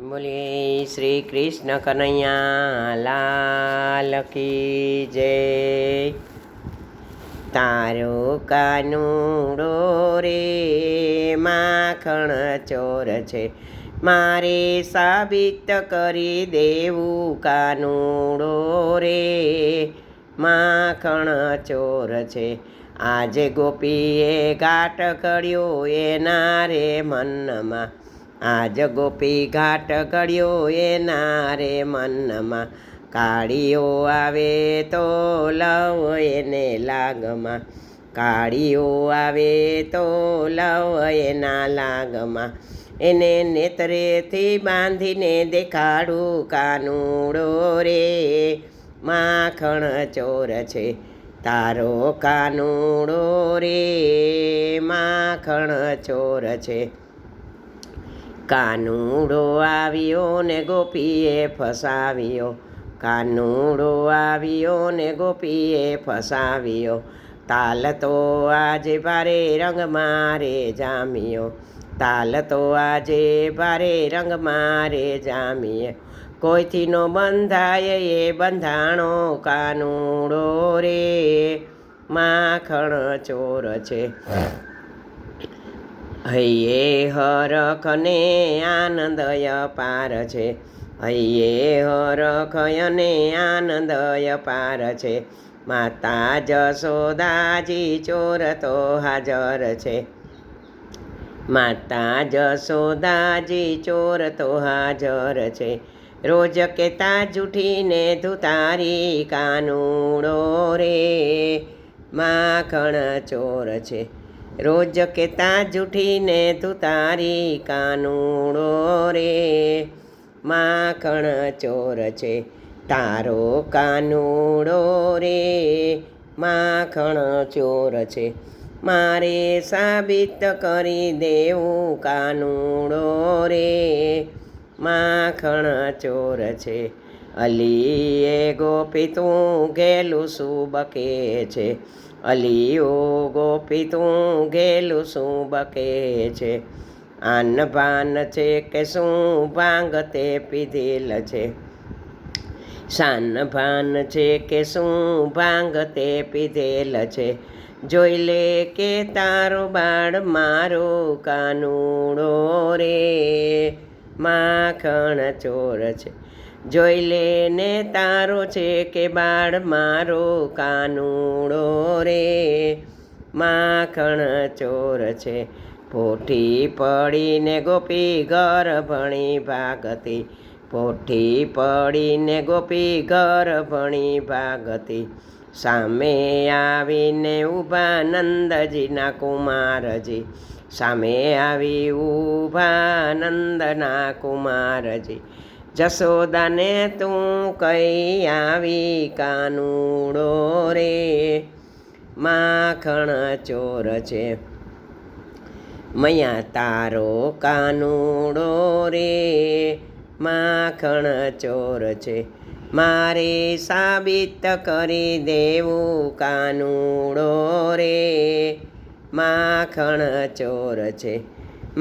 બોલીએ શ્રી કૃષ્ણ કનૈયા લાલ કી જય. તારો કાનુડો રે માખણ ચોર છે, મારે સાબિત કરી દેવું કાનુડો રે માખણ ચોર છે. આજે ગોપીએ ઘાટ ઘડ્યો એના રે મનમાં, આજ ગોપી ઘાટ ઘડ્યો એના રે મનમાં. કાળીઓ આવે તો લવ એને લાગમાં, કાળીઓ આવે તો લવ એના લાગમાં. એને નેત્રેથી બાંધીને દેખાડું કાનુડો રે માખણ ચોર છે. તારો કાનુડો રે માખણ ચોર છે. કાનુડો આવ્યો ને ગોપીએ ફસાવ્યો, કાનુડો આવ્યો ને ગોપીએ ફસાવ્યો. તાલ તો આજે ભારે રંગ મારે જામ્યો, તાલ તો આજે ભારે રંગ મારે જામીએ. કોઈથી નો બંધાય એ બંધાણો કાનુડો રે માખણ ચોર છે. હૈયે હરખને આનંદય પાર છે, હૈયે હરખયને આનંદય પાર છે. માતા જશોદાજી ચોર તો હાજર છે, માતા જશોદાજી ચોર તો હાજર છે. રોજ કેતા જૂઠીને ધુતારી કાનુડો રે માખણ ચોર છે. રોજ કેતા જૂઠીને ધુતારી કાનુડો રે માખણ ચોર છે. તારો કાનુડો રે માખણ ચોર છે, મારે સાબિત કરી દેવું કાનુડો રે માખણ ચોર છે. અલીએ ગોપી તું ઘેલું શું બકે છે, અલીઓ ગોપી તું ઘેલું શું બકે છે. આન ભાન છે કે શું ભાંગ તે પીધેલ છે, શાન ભાન છે કે શું ભાંગ તે પીધેલ છે. જોઈ લે કે તારો બાળ મારો કાનુડો રે માખણ ચોર છે. જોઈ લે ને તારો છે કે બાળ મારો કાનુડો રે માખણ ચોર છે. પોઠી પડીને ગોપી ઘર ભણી ભાગતી, પોઠી પડીને ગોપી ઘર ભણી ભાગતી. સામે આવીને ઊભા નંદજીના કુમારજી, સામે આવી ઊભા નંદના કુમારજી. જશોદાને તું કઈ આવી કાનુડો રે માખણ ચોર છે. મૈયા તારો કાનુડો રે માખણ ચોર છે, મારે સાબિત કરી દેવું કાનુડો રે માખણ ચોર છે.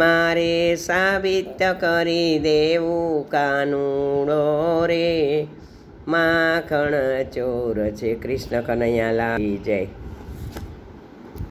મારે સાબિત કરી દેવું કાનુડો રે માખણ ચોર છે. કૃષ્ણ કનૈયા લાલ કી જય.